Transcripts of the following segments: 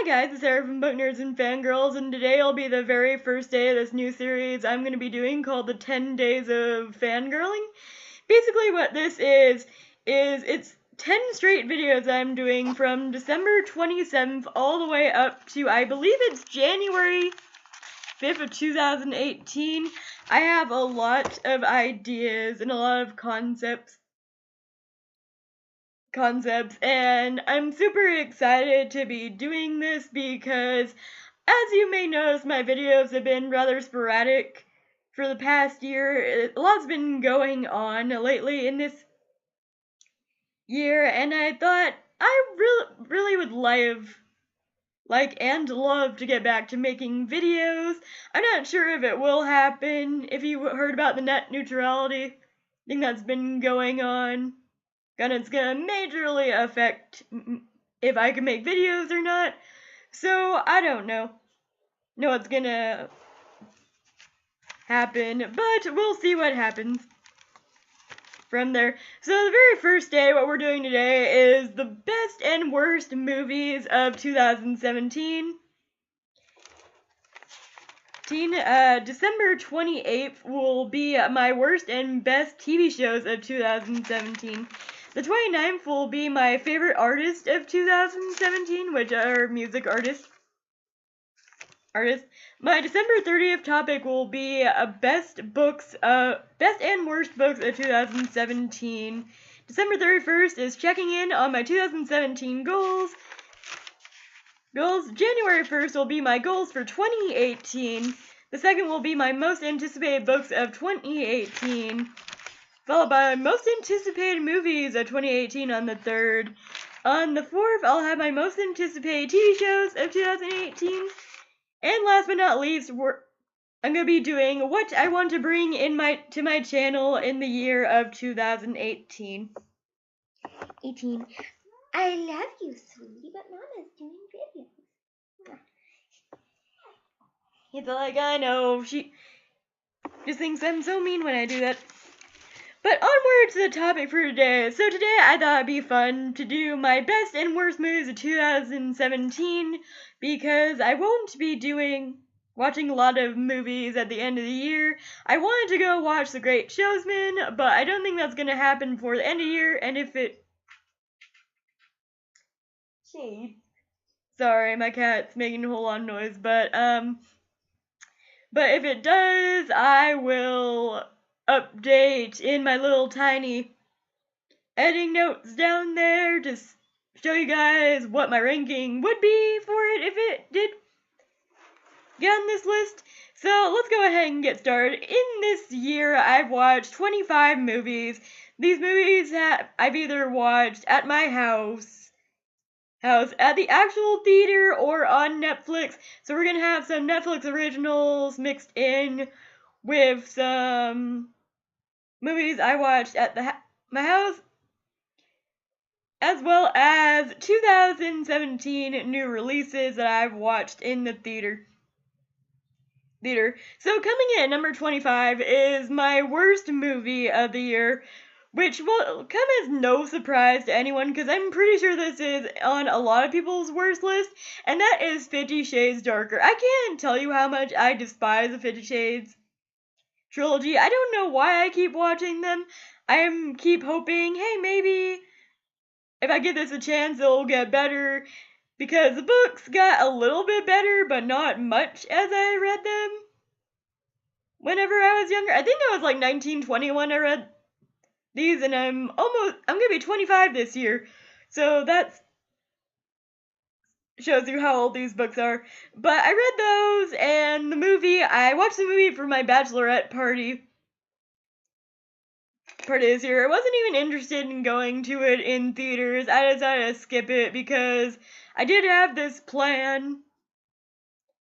Hi guys, it's Sarah from Book Nerds and Fangirls, and today will be the very first day of this new series I'm going to be doing called the 10 Days of Fangirling. Basically what this is it's 10 straight videos I'm doing from December 27th all the way up to, I believe it's January 5th of 2018. I have a lot of ideas and a lot of concepts, and I'm super excited to be doing this because, as you may notice, my videos have been rather sporadic for the past year. A lot's been going on lately in this year, and I thought I really would love to get back to making videos. I'm not sure if it will happen. If you heard about the net neutrality thing that's been going on, it's gonna majorly affect if I can make videos or not. So I don't know what's gonna happen, but we'll see what happens from there. So the very first day, what we're doing today is the best and worst movies of 2017. December 28th will be my worst and best TV shows of 2017. The 29th will be my favorite artist of 2017, which are music artists. My December 30th topic will be best and worst books of 2017. December 31st is checking in on my 2017 goals. January 1st will be my goals for 2018. The second will be my most anticipated books of 2018. Followed by most anticipated movies of 2018 on the 3rd. On the 4th, I'll have my most anticipated TV shows of 2018. And last but not least, I'm going to be doing what I want to bring to my channel in the year of 2018. I love you, sweetie, but Mama's doing videos. He's like, I know, she just thinks I'm so mean when I do that. But onward to the topic for today. So today I thought it'd be fun to do my best and worst movies of 2017 because I won't be watching a lot of movies at the end of the year. I wanted to go watch The Great Showsman, but I don't think that's going to happen before the end of the year, and if it... Sorry, my cat's making a whole lot of noise, but if it does, I will update in my little tiny editing notes down there to show you guys what my ranking would be for it if it did get on this list. So let's go ahead and get started. In this year, I've watched 25 movies. These movies I've either watched at my house, at the actual theater, or on Netflix. So we're gonna have some Netflix originals mixed in with some movies I watched at my house, as well as 2017 new releases that I've watched in the theater. So coming in at number 25 is my worst movie of the year, which will come as no surprise to anyone because I'm pretty sure this is on a lot of people's worst list, and that is 50 Shades Darker. I can't tell you how much I despise the 50 Shades trilogy. I don't know why I keep watching them. I keep hoping, hey, maybe if I give this a chance, it'll get better, because the books got a little bit better, but not much as I read them whenever I was younger. I think I was like 19, 20 when I read these, and I'm gonna be 25 this year, so that shows you how old these books are. But I read those, and I watched the movie for my bachelorette party this year. I wasn't even interested in going to it in theaters. I decided to skip it because I did have this plan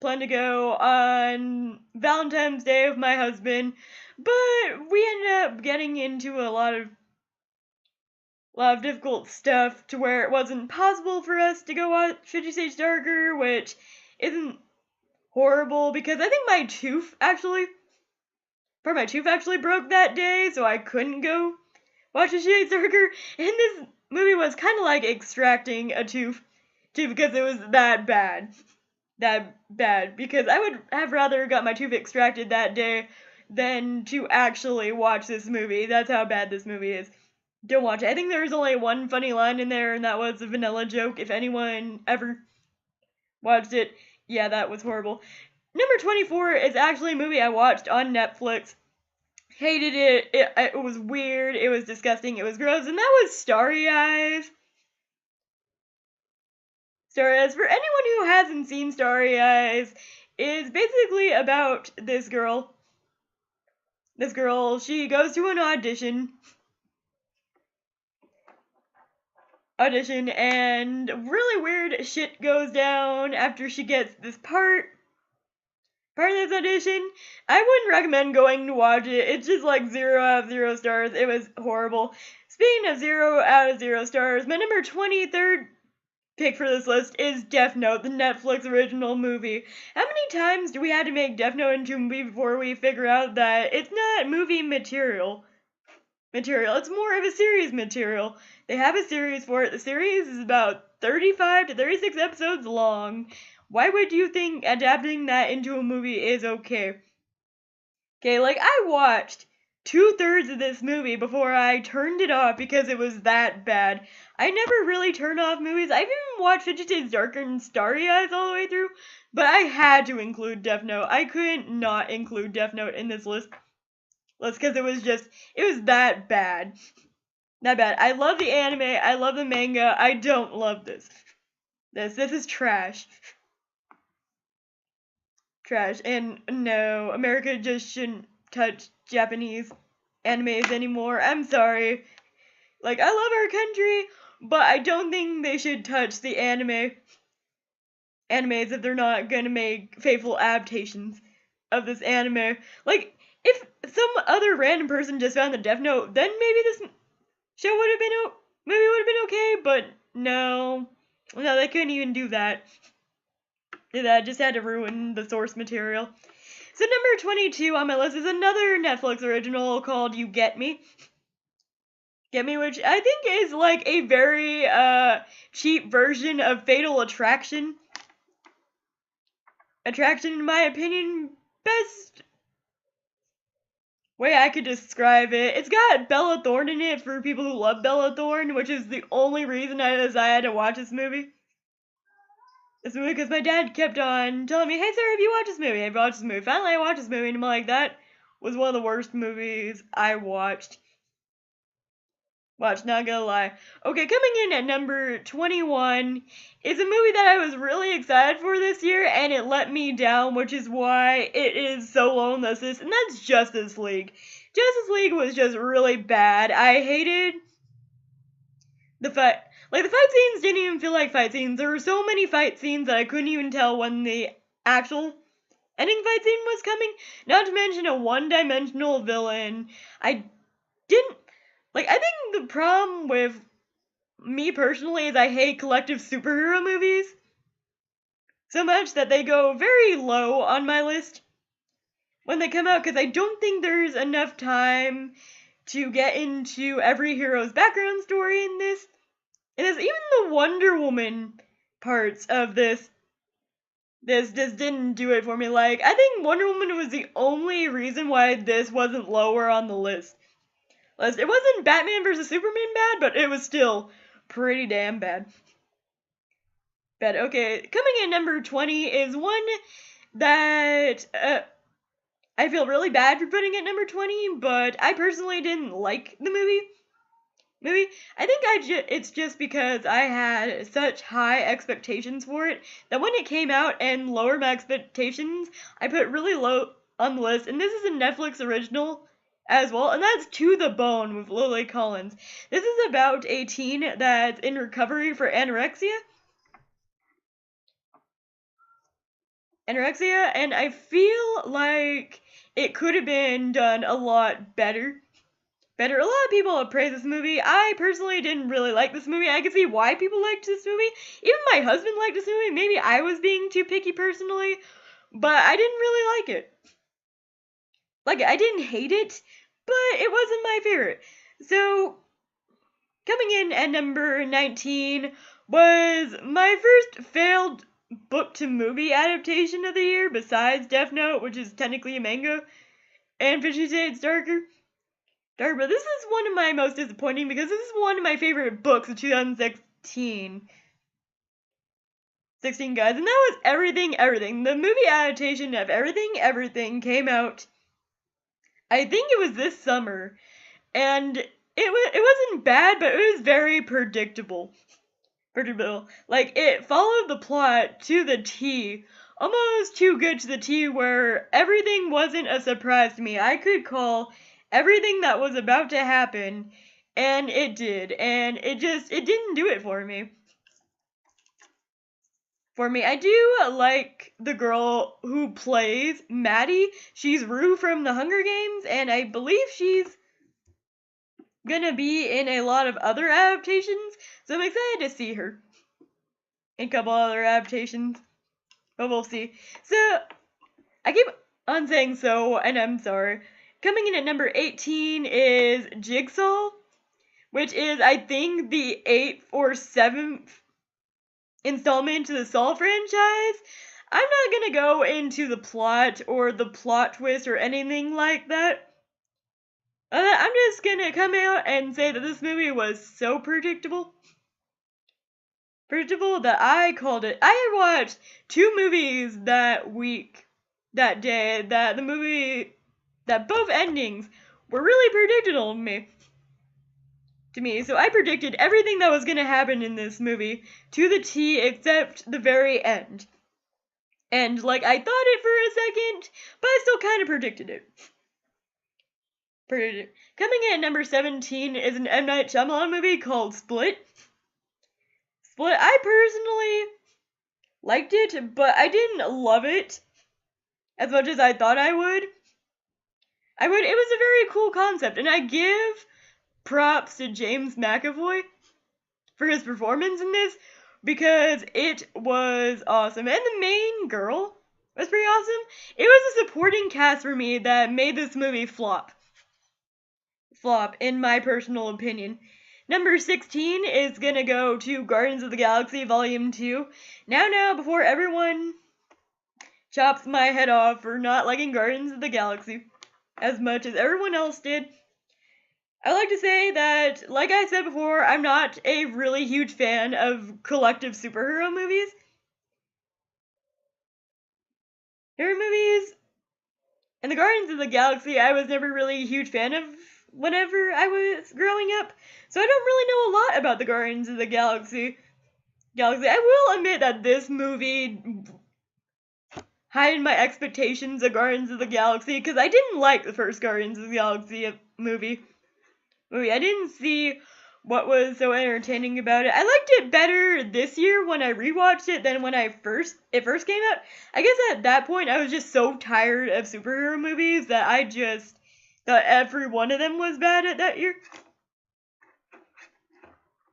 to go on Valentine's Day with my husband, but we ended up getting into a lot of difficult stuff to where it wasn't possible for us to go watch 50 Shades Darker, which isn't horrible because I think my tooth actually broke that day, so I couldn't go watch 50 Shades Darker, and this movie was kind of like extracting a tooth too, because it was that bad. That bad. Because I would have rather got my tooth extracted that day than to actually watch this movie. That's how bad this movie is. Don't watch it. I think there's only one funny line in there, and that was a vanilla joke. If anyone ever watched it, yeah, that was horrible. Number 24 is actually a movie I watched on Netflix. Hated it. It was weird. It was disgusting. It was gross. And that was Starry Eyes. Starry Eyes, for anyone who hasn't seen Starry Eyes, is basically about this girl. This girl, she goes to an audition, and really weird shit goes down after she gets this part of this audition. I wouldn't recommend going to watch it. It's just like 0 out of 0 stars. It was horrible. Speaking of 0 out of 0 stars, my number 23rd pick for this list is Death Note, the Netflix original movie. How many times do we have to make Death Note into a movie before we figure out that it's not movie material? It's more of a series material. They have a series for it. The series is about 35 to 36 episodes long. Why would you think adapting that into a movie is okay? Okay, like, I watched 2/3 of this movie before I turned it off because it was that bad. I never really turn off movies. I've even watched 50 Shades Darker and Starry Eyes all the way through, but I had to include Death Note. I couldn't not include Death Note in this list because it was that bad. That bad. I love the anime, I love the manga, I don't love this. This is trash. Trash. And no, America just shouldn't touch Japanese animes anymore. I'm sorry. Like, I love our country, but I don't think they should touch the animes if they're not gonna make faithful adaptations of this anime. Like, if some other random person just found the Death Note, then maybe this show would have been okay, but no, they couldn't even do that. That just had to ruin the source material. So number 22 on my list is another Netflix original called You Get Me. Get Me, which I think is like a very cheap version of Fatal Attraction. Attraction, in my opinion, best way I could describe it. It's got Bella Thorne in it for people who love Bella Thorne, which is the only reason I decided to watch this movie. Because my dad kept on telling me, hey Sarah, have you watched this movie? Have you watched this movie? Finally I watched this movie, and I'm like, that was one of the worst movies I watched. Not gonna lie. Okay, coming in at number 21 is a movie that I was really excited for this year, and it let me down, which is why it is so low on this list, and that's Justice League. Justice League was just really bad. I hated the fight. Like, the fight scenes didn't even feel like fight scenes. There were so many fight scenes that I couldn't even tell when the actual ending fight scene was coming. Not to mention a one-dimensional villain. I think the problem with me personally is I hate collective superhero movies so much that they go very low on my list when they come out, because I don't think there's enough time to get into every hero's background story in this. And even the Wonder Woman parts of this just didn't do it for me. Like, I think Wonder Woman was the only reason why this wasn't lower on the list. It wasn't Batman vs. Superman bad, but it was still pretty damn bad. Okay, coming in number 20 is one that I feel really bad for putting at number 20, but I personally didn't like the movie. I think it's just because I had such high expectations for it that when it came out and lowered my expectations, I put really low on the list. And this is a Netflix original as well, and that's To the Bone with Lily Collins. This is about a teen that's in recovery for anorexia. And I feel like it could have been done a lot better. A lot of people have praised this movie. I personally didn't really like this movie. I can see why people liked this movie. Even my husband liked this movie. Maybe I was being too picky personally, but I didn't really like it. I didn't hate it, but it wasn't my favorite. So, coming in at number 19 was my first failed book to movie adaptation of the year, besides Death Note, which is technically a manga, and 50 Shades Darker. But this is one of my most disappointing because this is one of my favorite books of 2016. 16, guys, and that was Everything. The movie adaptation of Everything came out, I think it was this summer, and it wasn't bad, but it was very predictable. Like, it followed the plot to the T, almost too good to the T, where everything wasn't a surprise to me. I could call everything that was about to happen, and it did, and it didn't do it for me. I do like the girl who plays Maddie. She's Rue from the Hunger Games, and I believe she's gonna be in a lot of other adaptations, so I'm excited to see her in a couple other adaptations, but we'll see. So, I keep on saying so, and I'm sorry. Coming in at number 18 is Jigsaw, which is, I think, the 8th or 7th installment to the Saw franchise. I'm not gonna go into the plot or the plot twist or anything like that. I'm just gonna come out and say that this movie was so predictable. Predictable that I called it. I had watched 2 movies that day, that both endings were really predictable to me. So I predicted everything that was gonna happen in this movie to the T except the very end. And, like, I thought it for a second, but I still kind of predicted it. Coming in at number 17 is an M. Night Shyamalan movie called Split. I personally liked it, but I didn't love it as much as I thought I would. It was a very cool concept, and I give props to James McAvoy for his performance in this, because it was awesome. And the main girl was pretty awesome. It was a supporting cast for me that made this movie flop, in my personal opinion. Number 16 is gonna go to Guardians of the Galaxy Volume 2. Now, before everyone chops my head off for not liking Guardians of the Galaxy as much as everyone else did, I like to say that, like I said before, I'm not a really huge fan of collective superhero movies. Hero movies, and the Guardians of the Galaxy I was never really a huge fan of whenever I was growing up, so I don't really know a lot about the Guardians of the Galaxy. I will admit that this movie heightened my expectations of Guardians of the Galaxy, because I didn't like the first Guardians of the Galaxy movie. I didn't see what was so entertaining about it. I liked it better this year when I rewatched it than when it first came out. I guess at that point I was just so tired of superhero movies that I just thought every one of them was bad at that year.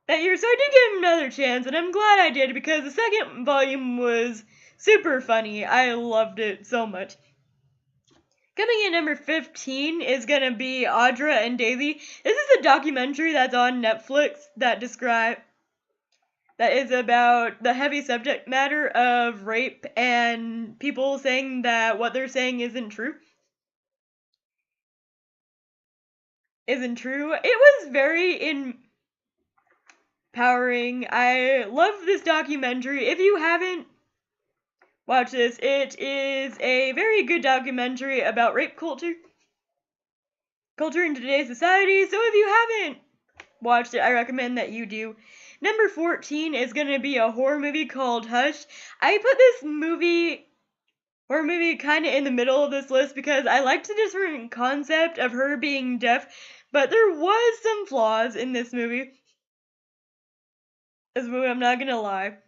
So I did give him another chance, and I'm glad I did, because the second volume was super funny. I loved it so much. Coming in number 15 is gonna be Audra and Daisy. This is a documentary that's on Netflix that is about the heavy subject matter of rape and people saying that what they're saying isn't true. It was very empowering. I love this documentary. If you haven't watched this, it is a very good documentary about rape culture in today's society. So if you haven't watched it, I recommend that you do. Number 14 is going to be a horror movie called Hush. I put this horror movie kind of in the middle of this list because I liked the different concept of her being deaf, but there was some flaws in this movie. I'm not going to lie.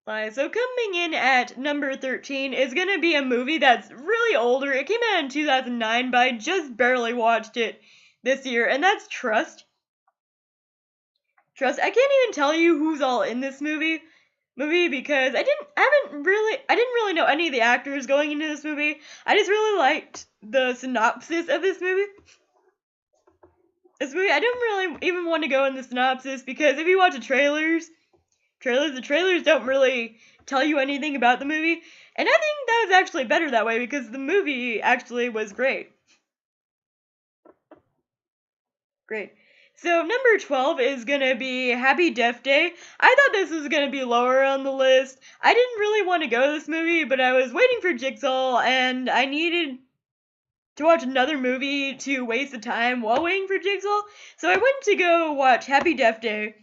So coming in at number 13 is going to be a movie that's really older. It came out in 2009, but I just barely watched it this year, and that's Trust. I can't even tell you who's all in this movie because I didn't really know any of the actors going into this movie. I just really liked the synopsis of this movie. This movie, I don't really even want to go in the synopsis because if you watch the trailers, the trailers don't really tell you anything about the movie. And I think that was actually better that way because the movie actually was great. Great. So number 12 is going to be Happy Death Day. I thought this was going to be lower on the list. I didn't really want to go to this movie, but I was waiting for Jigsaw and I needed to watch another movie to waste the time while waiting for Jigsaw. So I went to go watch Happy Death Day.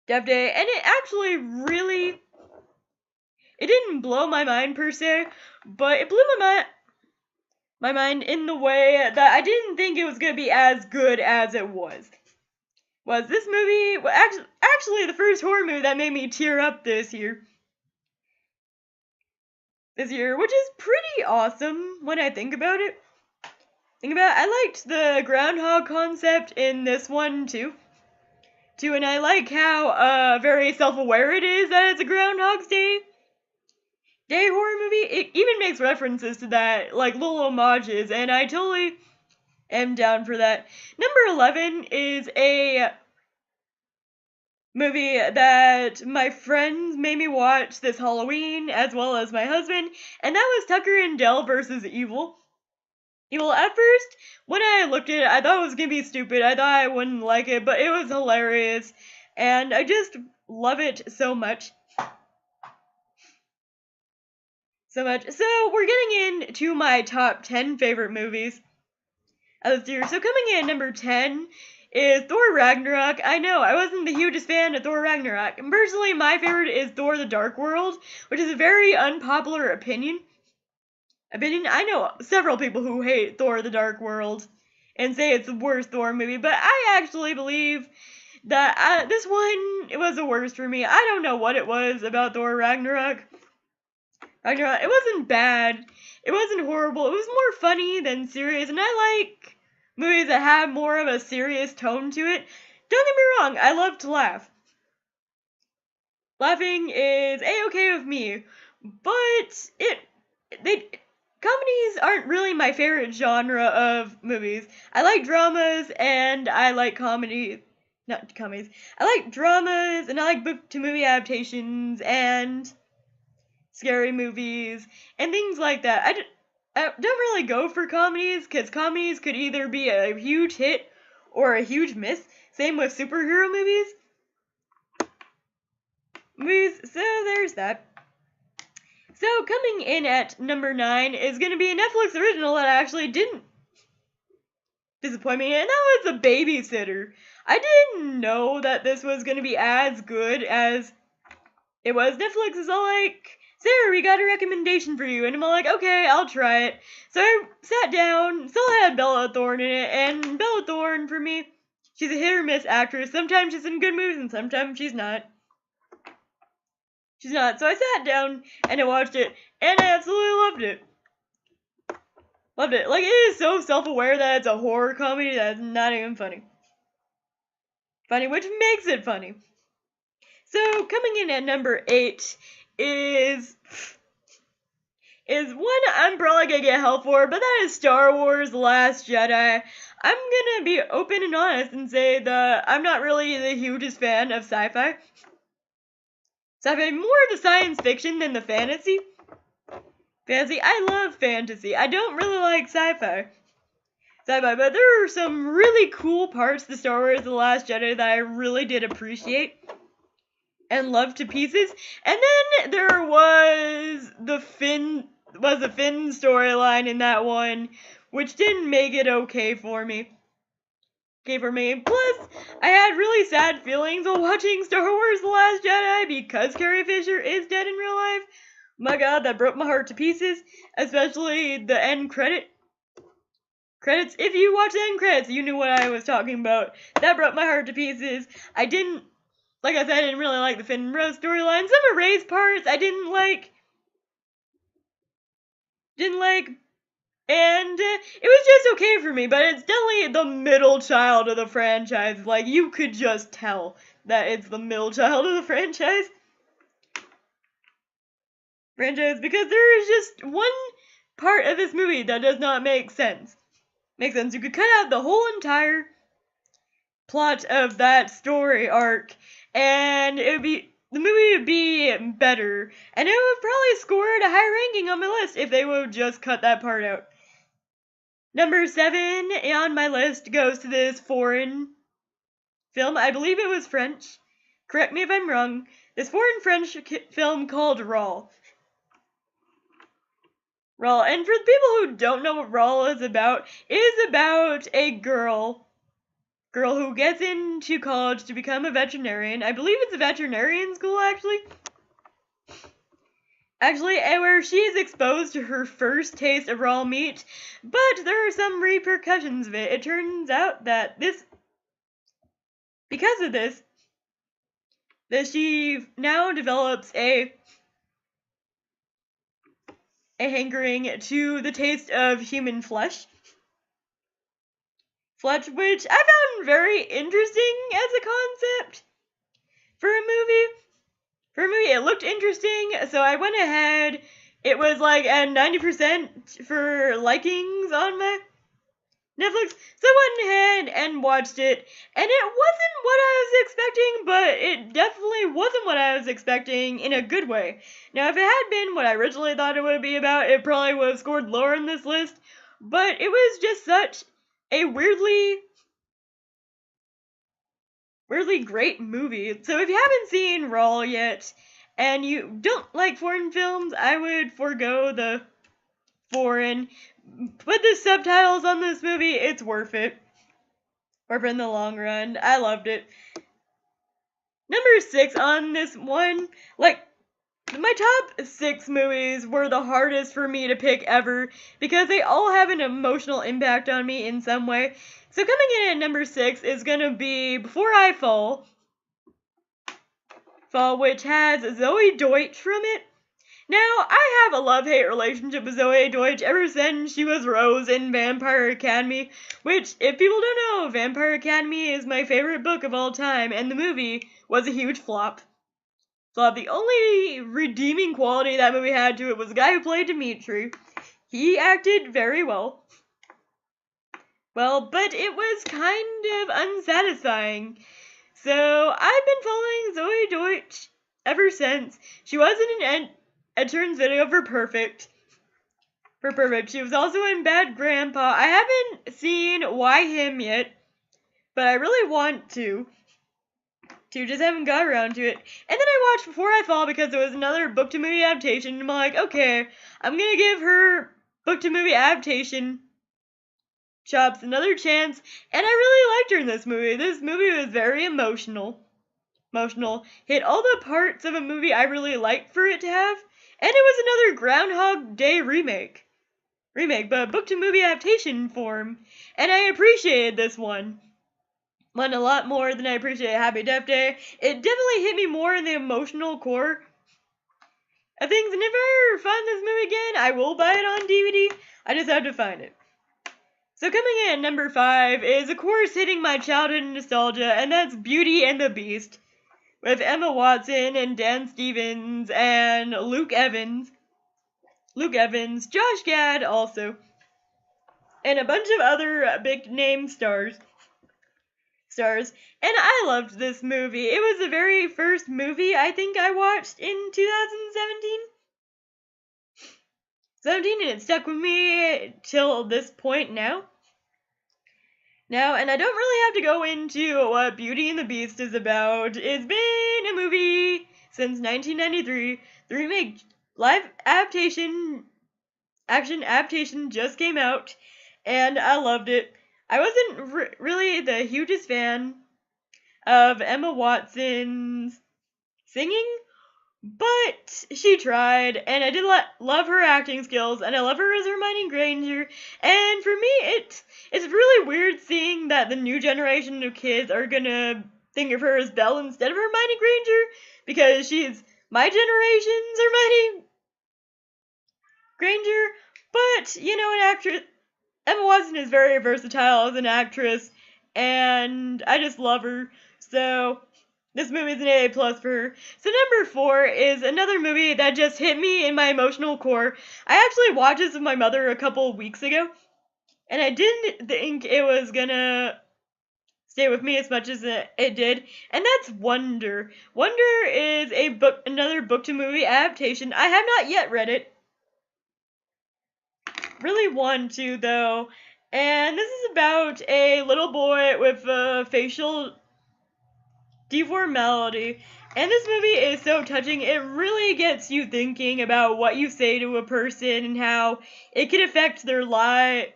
And it actually really, it didn't blow my mind per se, but it blew my mind in the way that I didn't think it was going to be as good as it was. This movie, actually the first horror movie that made me tear up this year, which is pretty awesome when I think about it. I liked the groundhog concept in this one too, and I like how very self-aware it is that it's a Groundhog's Day horror movie. It even makes references to that, like little homages, and I totally am down for that. Number 11 is a movie that my friends made me watch this Halloween, as well as my husband, and that was Tucker and Dale versus Evil. At first, when I looked at it, I thought it was gonna be stupid. I thought I wouldn't like it, but it was hilarious, and I just love it so much. So we're getting into my top 10 favorite movies of this year. So coming in at number 10 is Thor Ragnarok. I know, I wasn't the hugest fan of Thor Ragnarok. And personally, my favorite is Thor the Dark World, which is a very unpopular opinion. I know several people who hate Thor the Dark World and say it's the worst Thor movie, but I actually believe that this one, it was the worst for me. I don't know what it was about Thor Ragnarok. It wasn't bad. It wasn't horrible. It was more funny than serious, and I like movies that have more of a serious tone to it. Don't get me wrong, I love to laugh. Laughing is a-okay with me, but comedies aren't really my favorite genre of movies. I like dramas and I like comedy. Not comedies. I like dramas and I like book-to-movie adaptations and scary movies and things like that. I don't really go for comedies because comedies could either be a huge hit or a huge miss. Same with superhero movies. So there's that. So coming in at number 9 is going to be a Netflix original that actually didn't disappoint me, and that was The Babysitter. I didn't know that this was going to be as good as it was. Netflix is all like, Sarah, we got a recommendation for you, and I'm all like, okay, I'll try it. So I sat down, still had Bella Thorne in it, and Bella Thorne, for me, she's a hit or miss actress. Sometimes she's in good movies, and sometimes she's not. So I sat down and I watched it, and I absolutely loved it. Like, it is so self-aware that it's a horror comedy that's not even funny. Which makes it funny. So coming in at number 8 is one I'm probably gonna get hell for, but that is Star Wars: The Last Jedi. I'm gonna be open and honest and say that I'm not really the hugest fan of sci-fi. More of the science fiction than the fantasy. I love fantasy. I don't really like sci-fi, but there are some really cool parts to Star Wars: The Last Jedi that I really did appreciate and loved to pieces. And then there was the Finn storyline in that one, which didn't make it okay for me. Plus, I had really sad feelings while watching Star Wars: The Last Jedi because Carrie Fisher is dead in real life. My God, that broke my heart to pieces, especially the end credits. If you watch the end credits, you knew what I was talking about. That broke my heart to pieces. Like I said, I didn't really like the Finn and Rose storyline. Some of Rey's parts I didn't like. And it was just okay for me, but it's definitely the middle child of the franchise. Like, you could just tell that it's the middle child of the franchise. Because there is just one part of this movie that does not make sense. You could cut out the whole entire plot of that story arc, and the movie would be better, and it would probably scored a high ranking on my list if they would just cut that part out. Number 7 on my list goes to this foreign film. I believe it was French. Correct me if I'm wrong. This foreign French film called Raw. Raw, and for the people who don't know what Raw is about a girl who gets into college to become a veterinarian. I believe it's a veterinarian school, actually, and where she is exposed to her first taste of raw meat, but there are some repercussions of it. It turns out that because of this, that she now develops a hankering to the taste of human flesh, which I found very interesting as a concept for a movie. It looked interesting, so I went ahead. It was like at 90% for likings on my Netflix, so I went ahead and watched it, and it wasn't what I was expecting, but it definitely wasn't what I was expecting in a good way. Now, if it had been what I originally thought it would be about, it probably would have scored lower in this list, but it was just such a weirdly great movie. So if you haven't seen Raw yet, and you don't like foreign films, I would forego the foreign. Put the subtitles on this movie, it's worth it. Worth it in the long run. I loved it. Number 6 on this one, my top 6 movies were the hardest for me to pick ever because they all have an emotional impact on me in some way. So coming in at number 6 is gonna be Before I Fall, which has Zoe Deutsch from it. Now, I have a love-hate relationship with Zoe Deutsch ever since she was Rose in Vampire Academy, which, if people don't know, Vampire Academy is my favorite book of all time, and the movie was a huge flop. The only redeeming quality that movie had to it was the guy who played Dimitri. He acted very well. But it was kind of unsatisfying. So, I've been following Zoe Deutsch ever since. She was in an Ed Sheeran's video for Perfect. She was also in Bad Grandpa. I haven't seen Why Him yet, but I really want to. Just haven't got around to it. And then I watched Before I Fall because it was another book to movie adaptation. And I'm like, okay, I'm gonna give her book to movie adaptation chops another chance. And I really liked her in this movie. This movie was very emotional. Hit all the parts of a movie I really liked for it to have. And it was another Groundhog Day remake, but book to movie adaptation form. And I appreciated this one a lot more than I appreciated Happy Death Day. It definitely hit me more in the emotional core of things. And if I ever find this movie again, I will buy it on DVD. I just have to find it. So coming in at number 5 is, of course, hitting my childhood nostalgia, and that's Beauty and the Beast, with Emma Watson and Dan Stevens and Luke Evans, Josh Gad also, and a bunch of other big name stars. And I loved this movie. It was the very first movie I think I watched in 2017. And it stuck with me till this point now. And I don't really have to go into what Beauty and the Beast is about. It's been a movie since 1993. The remake live action adaptation just came out, and I loved it. I wasn't really the hugest fan of Emma Watson's singing, but she tried, and I did love her acting skills, and I love her as Hermione Granger. And for me, it's really weird seeing that the new generation of kids are gonna think of her as Belle instead of Hermione Granger, because she's my generation's Hermione Granger. But, an actress, Emma Watson is very versatile as an actress, and I just love her. So, this movie is an A+ for her. So number 4 is another movie that just hit me in my emotional core. I actually watched this with my mother a couple weeks ago, and I didn't think it was gonna stay with me as much as it did, and that's Wonder. Wonder is another book to movie adaptation. I have not yet read it. Really want to though. And this is about a little boy with a facial deformality. And this movie is so touching. It really gets you thinking about what you say to a person and how it can affect their lives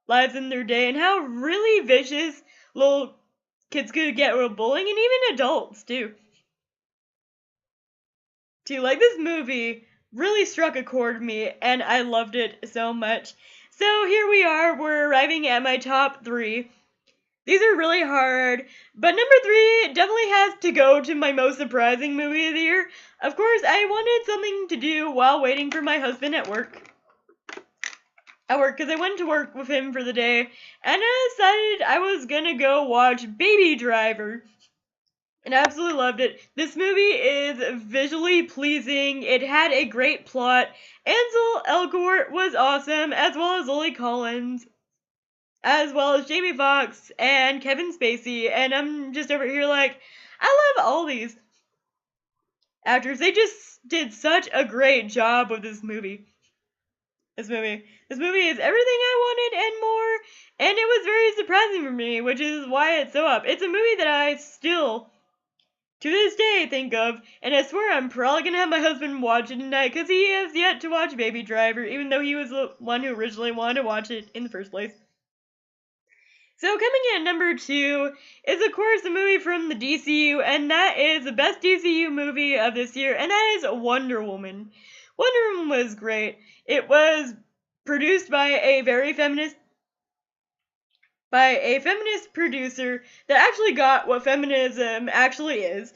in their day, and how really vicious little kids could get with bullying, and even adults too. Like, this movie really struck a chord with me, and I loved it so much. So here we are, we're arriving at my top 3. These are really hard, but number 3 definitely has to go to my most surprising movie of the year. Of course, I wanted something to do while waiting for my husband at work. Because I went to work with him for the day, and I decided I was gonna go watch Baby Driver. And I absolutely loved it. This movie is visually pleasing. It had a great plot. Ansel Elgort was awesome, as well as Lily Collins, as well as Jamie Foxx and Kevin Spacey. And I'm just over here like, I love all these actors. They just did such a great job with this movie. This movie is everything I wanted and more, and it was very surprising for me, which is why it's so up. It's a movie that I still, to this day, think of, and I swear I'm probably gonna have my husband watch it tonight, because he has yet to watch Baby Driver, even though he was the one who originally wanted to watch it in the first place. So coming in at number 2 is, of course, a movie from the DCU, and that is the best DCU movie of this year, and that is Wonder Woman. Wonder Woman was great. It was produced by a feminist producer that actually got what feminism actually is,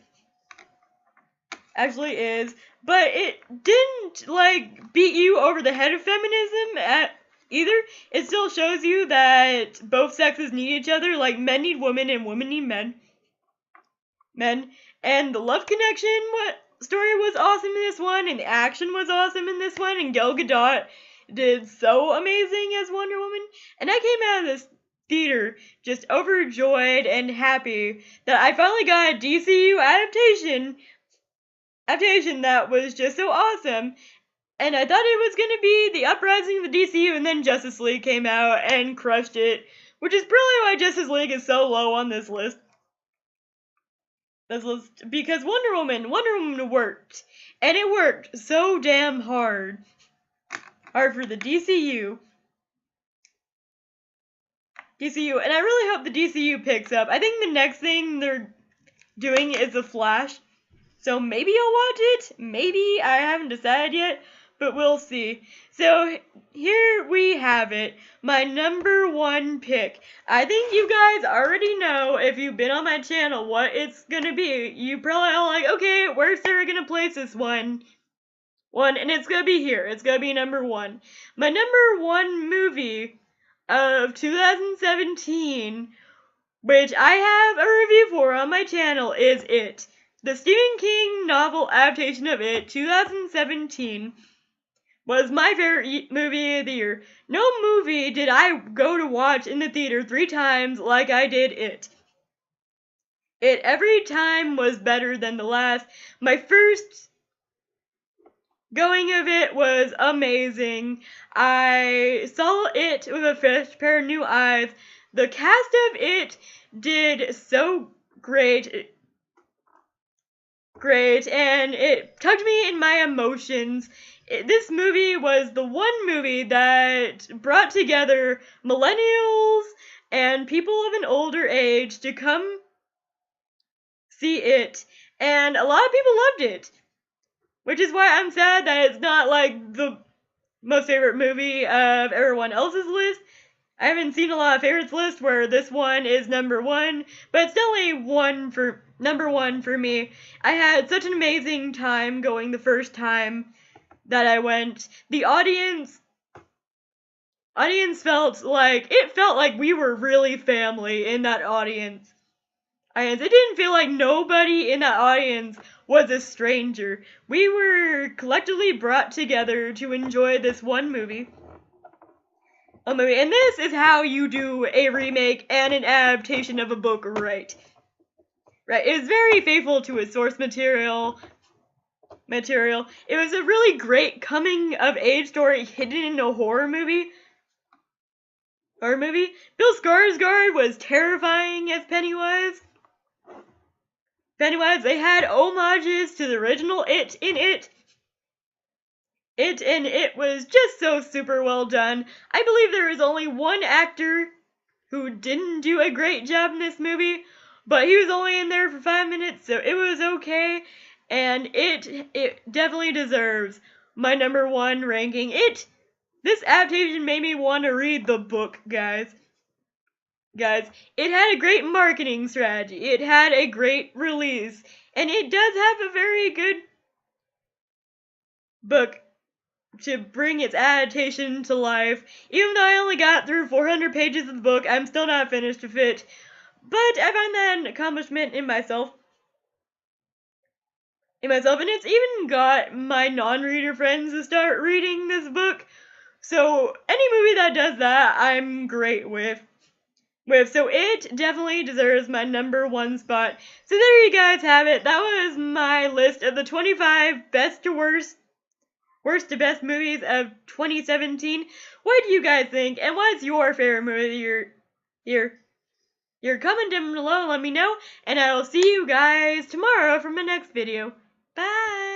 but it didn't like beat you over the head of feminism either. It still shows you that both sexes need each other, like men need women and women need men. And the love connection story was awesome in this one, and the action was awesome in this one, and Gal Gadot did so amazing as Wonder Woman. And I came out of this theater just overjoyed and happy that I finally got a DCU adaptation that was just so awesome. And I thought it was going to be the uprising of the DCU, and then Justice League came out and crushed it, which is probably why Justice League is so low on this list. Because Wonder Woman worked, and it worked so damn hard for the DCU, and I really hope the DCU picks up. I think the next thing they're doing is The Flash, so maybe I'll watch it, maybe, I haven't decided yet, but we'll see. So here we have it, my number 1 pick. I think you guys already know, if you've been on my channel, what it's gonna be. You probably all like, okay, where's Sarah gonna place this one, and it's gonna be here. It's gonna be number 1. My number 1 movie of 2017, which I have a review for on my channel, is It. The Stephen King novel adaptation of It, 2017, was my favorite movie of the year. No movie did I go to watch in the theater 3 times like I did It. It every time was better than the last. My first going of it was amazing. I saw it with a fresh pair of new eyes. The cast of It did so great, and it touched me in my emotions. This movie was the one movie that brought together millennials and people of an older age to come see it, and a lot of people loved it, which is why I'm sad that it's not like the most favorite movie of everyone else's list. I haven't seen a lot of favorites lists where this one is number 1, but it's definitely number 1 for me. I had such an amazing time going the first time that I went. The audience felt like we were really family in that audience. It didn't feel like nobody in that audience was a stranger. We were collectively brought together to enjoy this one movie. a movie. And this is how you do a remake and an adaptation of a book right. Right, it was very faithful to its source material. It was a really great coming-of-age story hidden in a horror movie. Bill Skarsgård was terrifying as Pennywise. They had homages to the original It in It. It was just so super well done. I believe there was only one actor who didn't do a great job in this movie, but he was only in there for 5 minutes, so it was okay, and it definitely deserves my number 1 ranking. This adaptation made me want to read the book, guys. It had a great marketing strategy, it had a great release, and it does have a very good book to bring its adaptation to life. Even though I only got through 400 pages of the book, I'm still not finished with it. But I find that an accomplishment in myself. And it's even got my non-reader friends to start reading this book. So any movie that does that, I'm great with. So it definitely deserves my number 1 spot. So there you guys have it. That was my list of the 25 best to worst to best movies of 2017. What do you guys think? And what's your favorite movie of the year? Comment down below, let me know, and I will see you guys tomorrow for my next video. Bye!